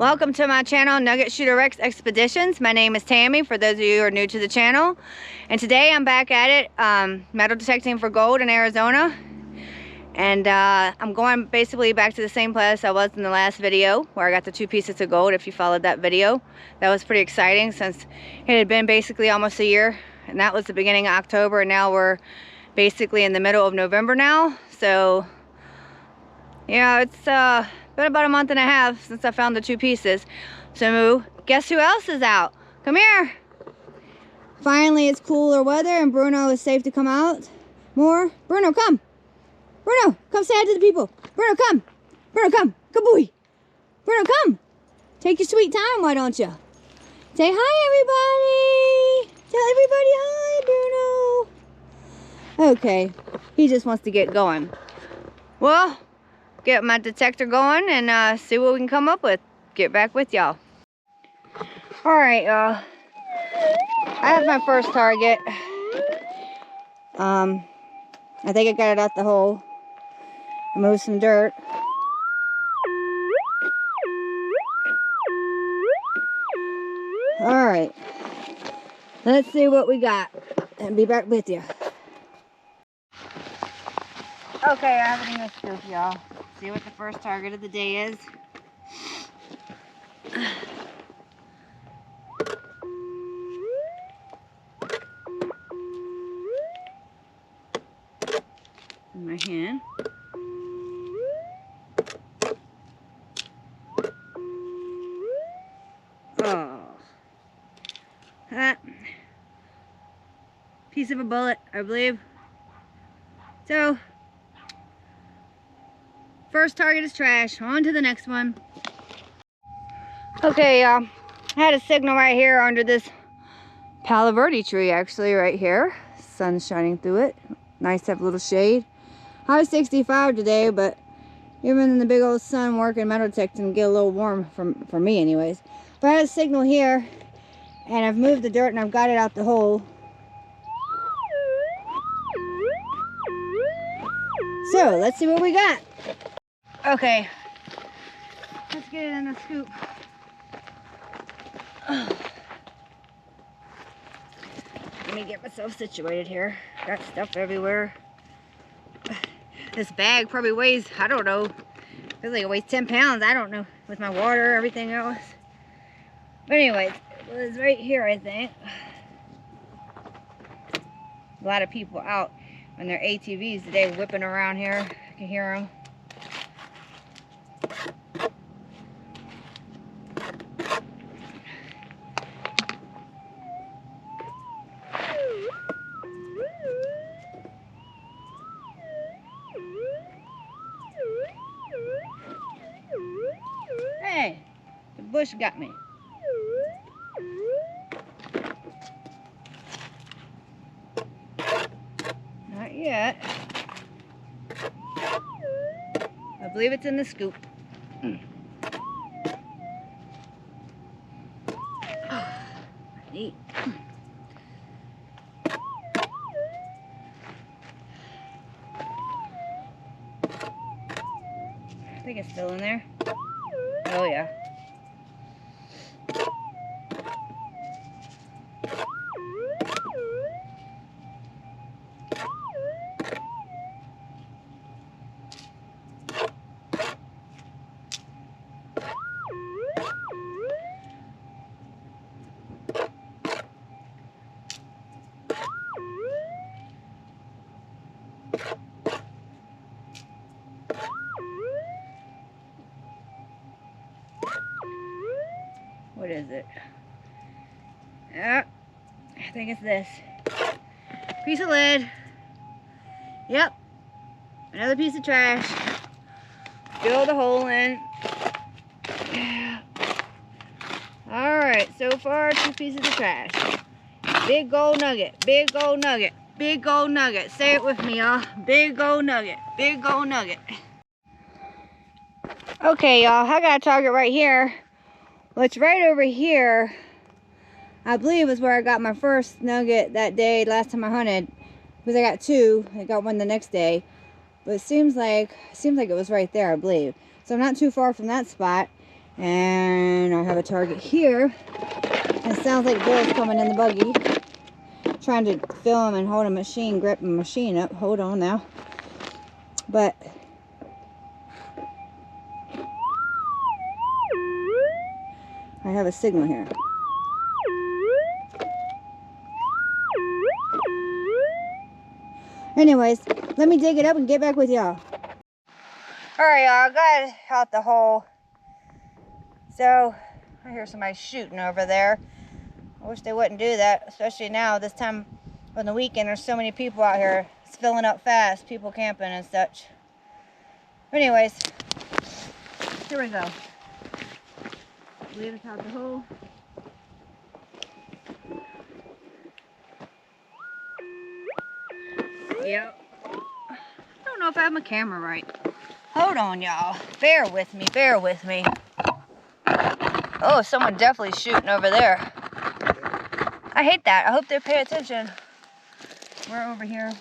Welcome to my channel, Nugget Shooterette Expeditions. My name is Tammy, for those of you who are new to the channel. And today I'm back at it, metal detecting for gold in Arizona. And I'm going basically back to the same place I was in the last video, where I got the 2 pieces of gold, if you followed that video. That was pretty exciting, since it had been basically almost a year. And that was the beginning of October, and now we're basically in the middle of November now. So, yeah, it's been about a month and a half since I found the 2 pieces. So guess who else is out? Come here. Finally it's cooler weather and Bruno is safe to come out more. Bruno, come. Bruno, come say hi to the people. Bruno, come. Bruno, come. Good boy. Bruno, come. Take your sweet time, why don't you? Say hi, everybody. Tell everybody hi, Bruno. Okay, he just wants to get going. Well, get my detector going and see what we can come up with. Get back with y'all. Alright, y'all. I have my first target. I think I got it out the hole. I moved some dirt. Alright. Let's see what we got and be back with you. Okay, I have it in the scoop, y'all. See what the first target of the day is. In my hand. Oh. That piece of a bullet, I believe. So, first target is trash. On to the next one. Okay, I had a signal right here under this Palo Verde tree, actually, right here. Sun's shining through it. Nice to have a little shade. High 65 today, but even in the big old sun working metal detecting, get a little warm for me anyways. But I had a signal here, and I've moved the dirt and I've got it out the hole. So, let's see what we got. Okay, let's get it in the scoop. Let me get myself situated here. Got stuff everywhere. This bag probably weighs, I don't know, feels like it weighs 10 pounds. I don't know, with my water, everything else. But anyways, it was right here, I think. A lot of people out on their ATVs today whipping around here. I can hear them. Hey, the bush got me. Not yet. I believe it's in the scoop. Oh, neat. I think it's still in there. Oh yeah. What is it? Yep, I think it's this. Piece of lead. Yep. Another piece of trash. Fill the hole in. Yeah. Alright, so far 2 pieces of trash. Big gold nugget. Big gold nugget. Big gold nugget. Say it with me, y'all. Big gold nugget. Big gold nugget. Okay, y'all. I got a target right here. Well, it's right over here. I believe is where I got my first nugget that day, last time I hunted. Because I got 2. I got one the next day. But it seems like it was right there, I believe. So I'm not too far from that spot. And I have a target here. And it sounds like Bill's coming in the buggy, trying to film and hold a machine, grip a machine up. Hold on now. But I have a signal here. Anyways, let me dig it up and get back with y'all. Alright, y'all, got out the hole. So, I hear somebody shooting over there. I wish they wouldn't do that, especially now, this time on the weekend. There's so many people out here. It's filling up fast, people camping and such. Anyways, here we go. Leave us out the hole. Yep. I don't know if I have my camera right. Hold on, y'all. Bear with me, bear with me. Oh, someone definitely shooting over there. I hate that. I hope they pay attention. We're over here.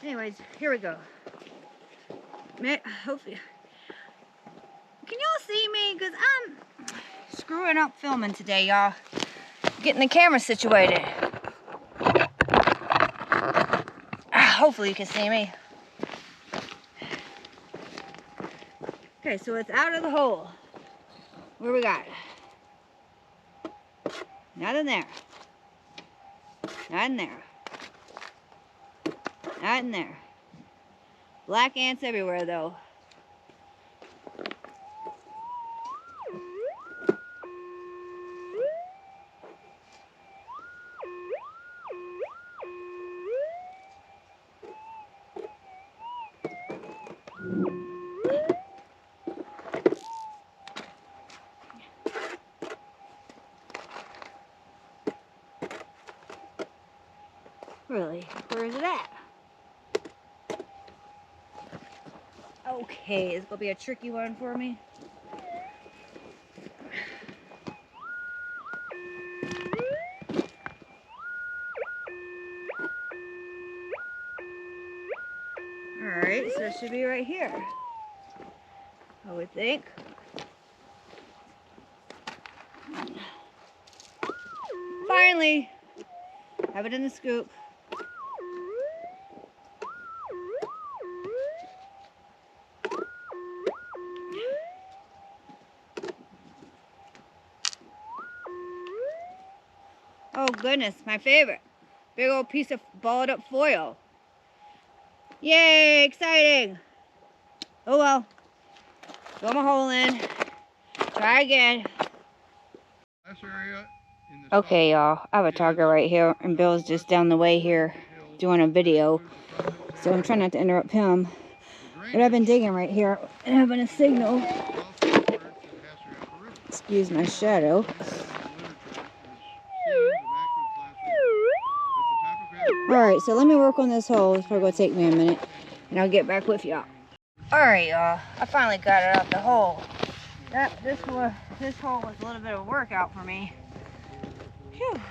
Anyways, here we go. Hopefully. Can y'all see me? Because I'm screwing up filming today, y'all. Getting the camera situated. Hopefully you can see me. Okay, so it's out of the hole. Where we got? Not in there. Not in there. Not in there. Black ants everywhere, though. Really? Where is it at? Okay, it's gonna be a tricky one for me. Alright, so it should be right here, I would think. Finally, have it in the scoop. Oh goodness, my favorite. Big old piece of balled up foil. Yay, exciting. Oh well. Throw my hole in. Try again. Okay, y'all. I have a target right here, and Bill's just down the way here doing a video. So I'm trying not to interrupt him. But I've been digging right here and having a signal. Excuse my shadow. Alright, so let me work on this hole. It's probably going to take me a minute. And I'll get back with y'all. Alright, y'all. I finally got it out the hole. This hole was a little bit of a workout for me. Phew.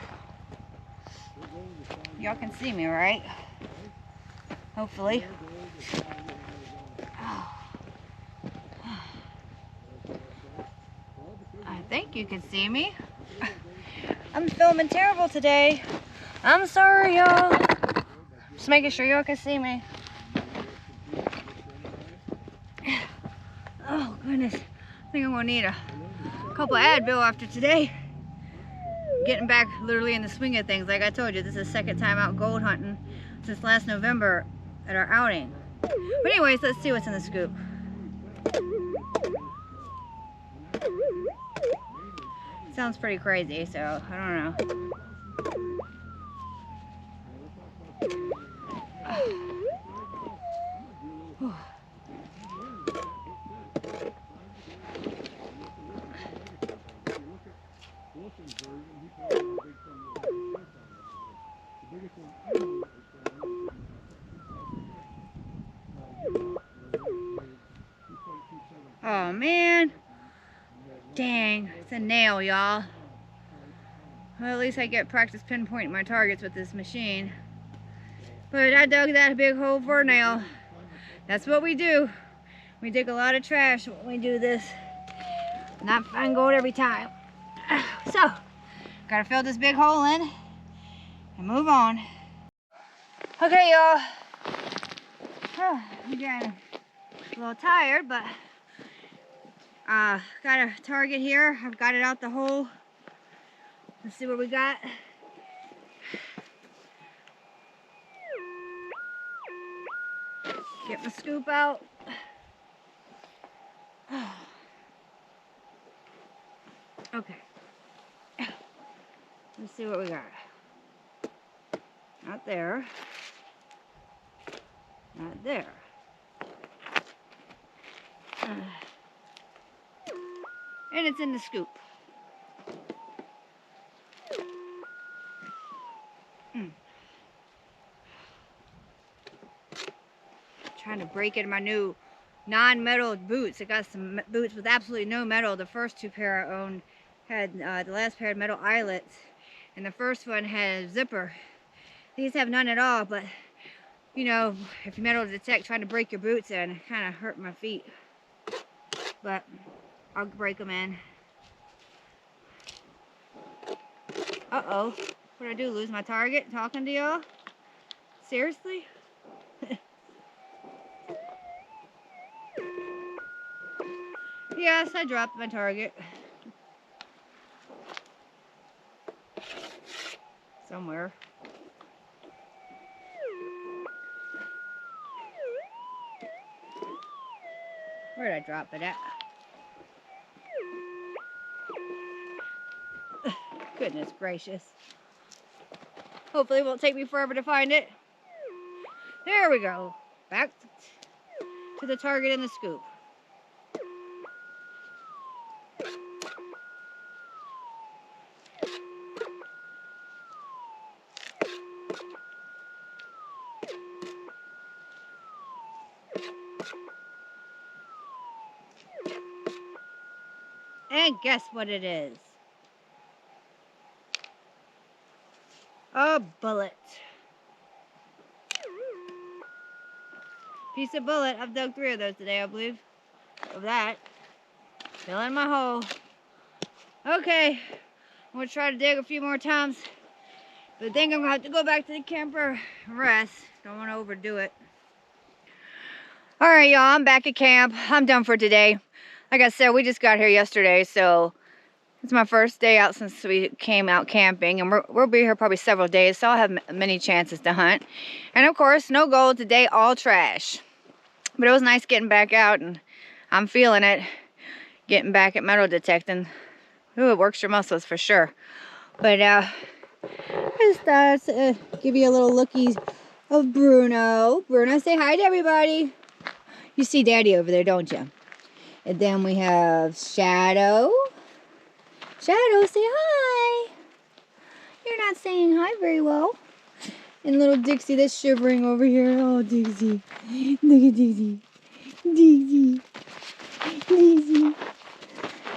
Y'all can see me, right? Hopefully. I think you can see me. I'm filming terrible today. I'm sorry, y'all. Just making sure y'all can see me. Oh, goodness. I think I'm going to need a couple of Advil after today. Getting back literally in the swing of things. Like I told you, this is the second time out gold hunting since last November at our outing. But anyways, let's see what's in the scoop. Sounds pretty crazy, so I don't know. Oh man, dang, it's a nail, y'all. Well, at least I get practice pinpointing my targets with this machine. But I dug that big hole for a nail. That's what we do. We dig a lot of trash when we do this. Not find gold every time. So, gotta fill this big hole in and move on. Okay, y'all. I'm getting a little tired, but got a target here. I've got it out the hole. Let's see what we got. Get my scoop out. Okay. Let's see what we got. Not there. Not there. And it's in the scoop. Trying to break in my new non-metal boots. I got some boots with absolutely no metal. The first two pair I owned had, the last pair had metal eyelets, and the first one had a zipper. These have none at all, but you know, if you metal detect trying to break your boots in, it kind of hurt my feet. But I'll break them in. Uh-oh. What did I do? Lose my target talking to y'all? Seriously? Yes, I dropped my target. Somewhere. Where did I drop it at? Goodness gracious. Hopefully it won't take me forever to find it. There we go. Back to the target in the scoop. And guess what it is? A bullet. Piece of bullet. I've dug 3 of those today, I believe. Of that. Fill in my hole. Okay. I'm going to try to dig a few more times. But I think I'm going to have to go back to the camper and rest. Don't want to overdo it. Alright, y'all. I'm back at camp. I'm done for today. Like I said, we just got here yesterday, so it's my first day out since we came out camping, and we'll be here probably several days, so I'll have many chances to hunt. And of course, no gold today, all trash. But it was nice getting back out, and I'm feeling it, getting back at metal detecting. Ooh, it works your muscles for sure. But I just thought I'd give you a little lookie of Bruno. Bruno, say hi to everybody. You see Daddy over there, don't you? And then we have Shadow. Shadow, say hi. You're not saying hi very well. And little Dixie that's shivering over here. Oh, Dixie. Look at Dixie. Dixie. Dixie.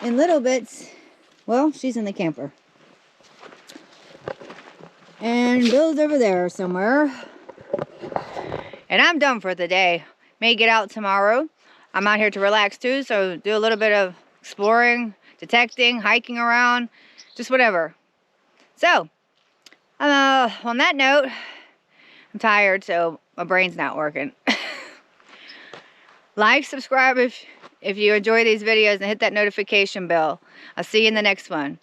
And Little Bits, well, she's in the camper. And Bill's over there somewhere. And I'm done for the day. May get out tomorrow. I'm out here to relax too, so do a little bit of exploring, detecting, hiking around, just whatever. So, on that note, I'm tired, so my brain's not working. Like, subscribe if you enjoy these videos, and hit that notification bell. I'll see you in the next one.